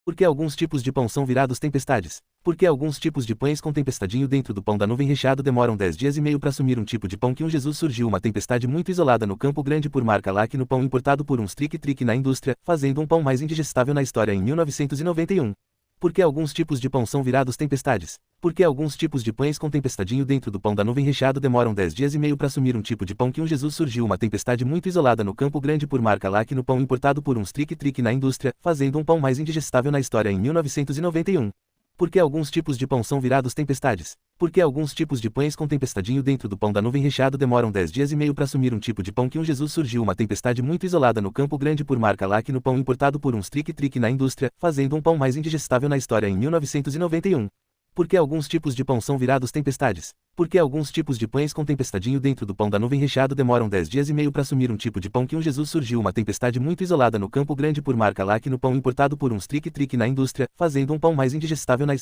Por que alguns tipos de pão são virados tempestades? Por que alguns tipos de pães com tempestadinho dentro do pão da nuvem recheado demoram 10 dias e meio para assumir um tipo de pão que Jesus surgiu uma tempestade muito isolada no Campo Grande por marca Lac no pão importado por uns trick-trick na indústria, fazendo um pão mais indigestável na história em 1991. Por que alguns tipos de pão são virados tempestades? Por que alguns tipos de pães com tempestadinho dentro do pão da nuvem recheado demoram 10 dias e meio para assumir um tipo de pão que Jesus surgiu uma tempestade muito isolada no Campo Grande por marca Lac no pão importado por uns trick-trick na indústria, fazendo um pão mais indigestável na história em 1991. Por que alguns tipos de pão são virados tempestades? Por que alguns tipos de pães com tempestadinho dentro do pão da nuvem recheado demoram 10 dias e meio para assumir um tipo de pão que Jesus surgiu uma tempestade muito isolada no Campo Grande por marca Lac no pão importado por uns trick-trick na indústria, fazendo um pão mais indigestável na história em 1991. Por que alguns tipos de pão são virados tempestades? Por que alguns tipos de pães com tempestadinho dentro do pão da nuvem recheado demoram 10 dias e meio para assumir um tipo de pão que Jesus surgiu uma tempestade muito isolada no Campo Grande por marca Lac no pão importado por uns trick-trick na indústria, fazendo um pão mais indigestável na